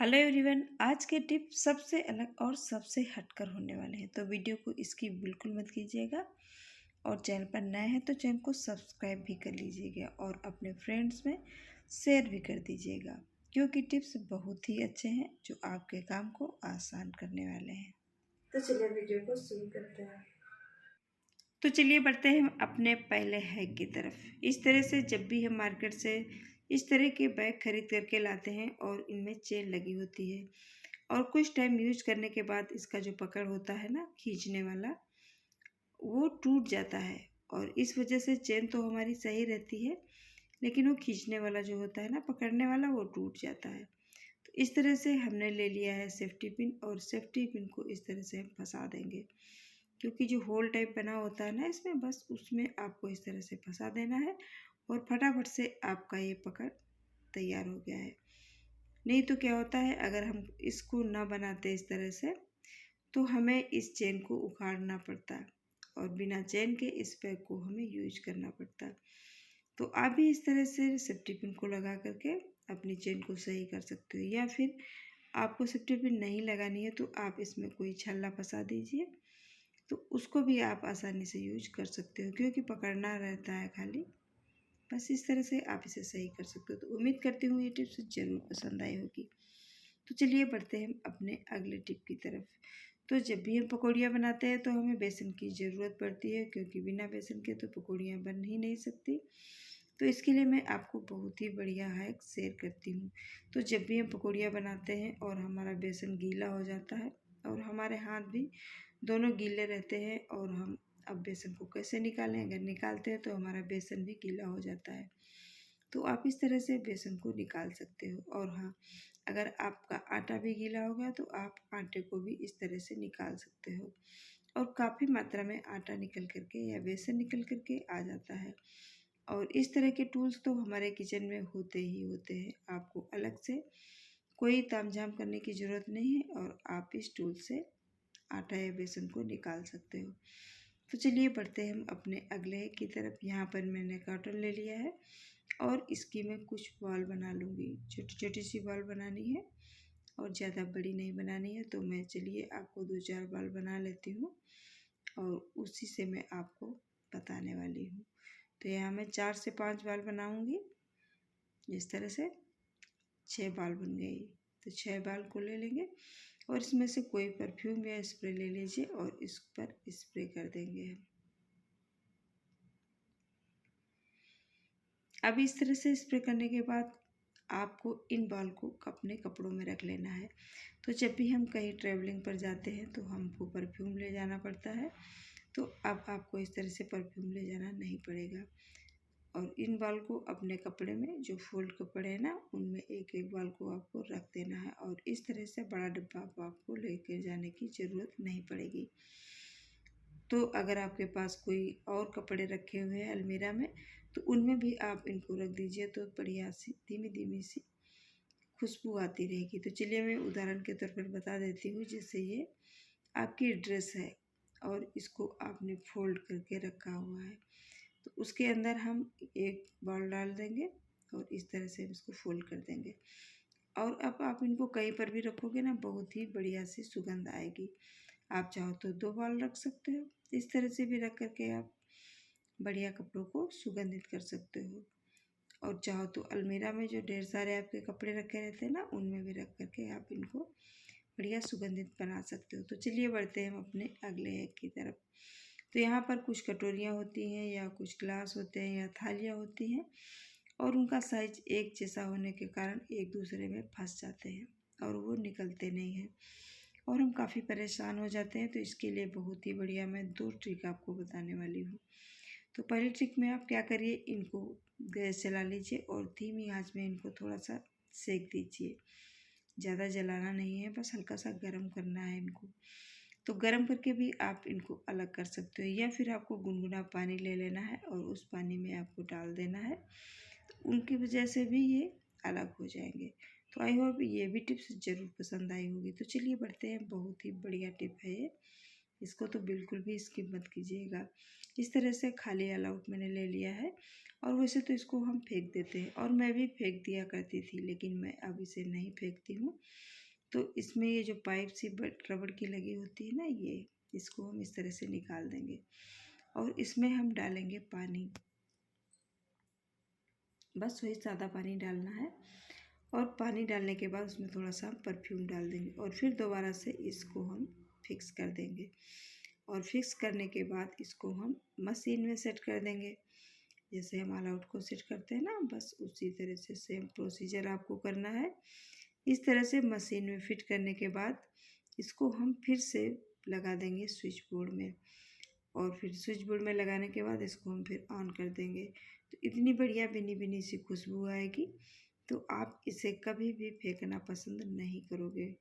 Hello everyone. आज के tip सबसे अलग और सबसे हटकर होने वाले हैं, तो वीडियो को इसकी बिल्कुल मत कीजिएगा। और चैनल पर नए हैं तो चैनल को सब्सक्राइब भी कर लीजिएगा और अपने फ्रेंड्स में शेयर भी कर दीजिएगा, क्योंकि टिप्स बहुत ही अच्छे हैं जो आपके काम को आसान करने वाले हैं। तो चलिए वीडियो को शुरू करते हैं। तो चलिए बढ़ते हैं अपने पहले हैक की तरफ। इस तरह से जब भी हम मार्केट से इस तरह के बैग खरीद करके लाते हैं और इनमें चेन लगी होती है और कुछ टाइम यूज करने के बाद इसका जो पकड़ होता है ना, खींचने वाला, वो टूट जाता है। और इस वजह से चेन तो हमारी सही रहती है, लेकिन वो खींचने वाला जो होता है ना, पकड़ने वाला, वो टूट जाता है। तो इस तरह से हमने ले लिया है सेफ्टी पिन, और सेफ्टी पिन को इस तरह से हम फंसा देंगे, क्योंकि जो होल टाइप बना होता है ना इसमें, बस उसमें आपको इस तरह से फंसा देना है और फटाफट से आपका ये पकड़ तैयार हो गया है। नहीं तो क्या होता है, अगर हम इसको ना बनाते इस तरह से तो हमें इस चेन को उखाड़ना पड़ता है और बिना चेन के इस बैग को हमें यूज करना पड़ता है। तो आप भी इस तरह से सेफ्टी पिन को लगा करके अपनी चेन को सही कर सकते हो, या फिर आपको सेफ्टी पिन नहीं लगानी है तो आप इसमें कोई छल्ला फंसा दीजिए, तो उसको भी आप आसानी से यूज कर सकते हो, क्योंकि पकड़ना रहता है खाली। बस इस तरह से आप इसे सही कर सकते हो। तो उम्मीद करती हूँ ये टिप्स ज़रूर पसंद आई होगी। तो चलिए बढ़ते हैं अपने अगले टिप की तरफ। तो जब भी हम पकौड़ियाँ बनाते हैं तो हमें बेसन की ज़रूरत पड़ती है, क्योंकि बिना बेसन के तो पकौड़ियाँ बन ही नहीं सकती। तो इसके लिए मैं आपको बहुत ही बढ़िया हैक शेयर करती हूँ। तो जब भी हम पकौड़ियाँ बनाते हैं और हमारा बेसन गीला हो जाता है और हमारे हाथ भी दोनों गीले रहते हैं, और हम अब बेसन को कैसे निकालें, अगर निकालते हैं तो हमारा बेसन भी गीला हो जाता है। तो आप इस तरह से बेसन को निकाल सकते हो। और हाँ, अगर आपका आटा भी गीला होगा तो आप आटे को भी इस तरह से निकाल सकते हो, और काफ़ी मात्रा में आटा निकल करके या बेसन निकल करके आ जाता है। और इस तरह के टूल्स तो हमारे किचन में होते ही होते हैं, आपको अलग से कोई तामझाम करने की ज़रूरत नहीं है, और आप इस टूल से आटा या बेसन को निकाल सकते हो। तो चलिए बढ़ते हैं हम अपने अगले की तरफ। यहाँ पर मैंने कॉटन ले लिया है और इसकी मैं कुछ बॉल बना लूँगी। छोटी छोटी सी बॉल बनानी है और ज़्यादा बड़ी नहीं बनानी है। तो मैं चलिए आपको 2-4 बॉल बना लेती हूँ और उसी से मैं आपको बताने वाली हूँ। तो यहाँ मैं 4 से 5 बॉल बनाऊँगी। इस तरह से 6 बॉल बन गई। तो 6 बॉल को ले लेंगे और इसमें से कोई परफ्यूम या स्प्रे ले लीजिए और इस पर स्प्रे कर देंगे हम। अब इस तरह से स्प्रे करने के बाद आपको इन बॉल को अपने कपड़ों में रख लेना है। तो जब भी हम कहीं ट्रैवलिंग पर जाते हैं तो हमको परफ्यूम ले जाना पड़ता है, तो अब आपको इस तरह से परफ्यूम ले जाना नहीं पड़ेगा। और इन बॉल को अपने कपड़े में, जो फोल्ड कपड़े हैं ना, उनमें एक एक बॉल को आपको रख देना है, और इस तरह से बड़ा डिब्बा आपको लेकर जाने की ज़रूरत नहीं पड़ेगी। तो अगर आपके पास कोई और कपड़े रखे हुए हैं अलमीरा में, तो उनमें भी आप इनको रख दीजिए, तो बढ़िया सी धीमी धीमी सी खुशबू आती रहेगी। तो चलिए मैं उदाहरण के तौर पर बता देती हूँ। जैसे ये आपकी ड्रेस है और इसको आपने फोल्ड करके रखा हुआ है, तो उसके अंदर हम एक बॉल डाल देंगे और इस तरह से इसको फोल्ड कर देंगे। और अब आप इनको कहीं पर भी रखोगे ना, बहुत ही बढ़िया सी सुगंध आएगी। आप चाहो तो 2 बॉल रख सकते हो, इस तरह से भी रख करके आप बढ़िया कपड़ों को सुगंधित कर सकते हो। और चाहो तो अलमीरा में जो ढेर सारे आपके कपड़े रखे रहते हैं ना, उनमें भी रख करके आप इनको बढ़िया सुगंधित बना सकते हो। तो चलिए बढ़ते हैं हम अपने अगले हैक की तरफ। तो यहाँ पर कुछ कटोरियाँ होती हैं या कुछ ग्लास होते हैं या थालियाँ होती हैं, और उनका साइज एक जैसा होने के कारण एक दूसरे में फंस जाते हैं और वो निकलते नहीं हैं, और हम काफ़ी परेशान हो जाते हैं। तो इसके लिए बहुत ही बढ़िया मैं 2 ट्रिक आपको बताने वाली हूँ। तो पहली ट्रिक में आप क्या करिए, इनको गैस जला लीजिए और धीमी आंच में इनको थोड़ा सा सेक दीजिए। ज़्यादा जलाना नहीं है, बस हल्का सा गर्म करना है इनको। तो गर्म करके भी आप इनको अलग कर सकते हो, या फिर आपको गुनगुना पानी ले लेना है और उस पानी में आपको डाल देना है, तो उनकी वजह से भी ये अलग हो जाएंगे। तो आई होप ये भी टिप्स ज़रूर पसंद आई होगी। तो चलिए बढ़ते हैं, बहुत ही बढ़िया टिप है ये, इसको तो बिल्कुल भी स्किप मत कीजिएगा। इस तरह से खाली ऑल आउट मैंने ले लिया है। और वैसे तो इसको हम फेंक देते हैं और मैं भी फेंक दिया करती थी, लेकिन मैं अब इसे नहीं फेंकती हूँ। तो इसमें ये जो पाइप सी रबड़ की लगी होती है ना, ये इसको हम इस तरह से निकाल देंगे और इसमें हम डालेंगे पानी। बस वही सादा पानी डालना है और पानी डालने के बाद उसमें थोड़ा सा परफ्यूम डाल देंगे और फिर दोबारा से इसको हम फिक्स कर देंगे। और फिक्स करने के बाद इसको हम मशीन में सेट कर देंगे, जैसे हम ऑल आउट को सेट करते हैं ना, बस उसी तरह से सेम प्रोसीजर आपको करना है। इस तरह से मशीन में फिट करने के बाद इसको हम फिर से लगा देंगे स्विच बोर्ड में और फिर स्विच बोर्ड में लगाने के बाद इसको हम फिर ऑन कर देंगे। तो इतनी बढ़िया बिनी बिनी सी खुशबू आएगी, तो आप इसे कभी भी फेंकना पसंद नहीं करोगे।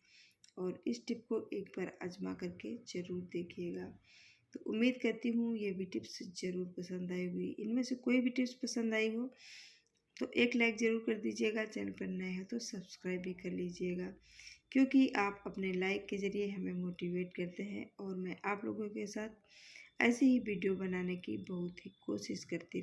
और इस टिप को एक बार आजमा करके ज़रूर देखिएगा। तो उम्मीद करती हूँ ये भी टिप्स ज़रूर पसंद आई होगी। इनमें से कोई भी टिप्स पसंद आई हो तो एक लाइक ज़रूर कर दीजिएगा। चैनल पर नए हो तो सब्सक्राइब भी कर लीजिएगा, क्योंकि आप अपने लाइक के ज़रिए हमें मोटिवेट करते हैं और मैं आप लोगों के साथ ऐसे ही वीडियो बनाने की बहुत ही कोशिश करती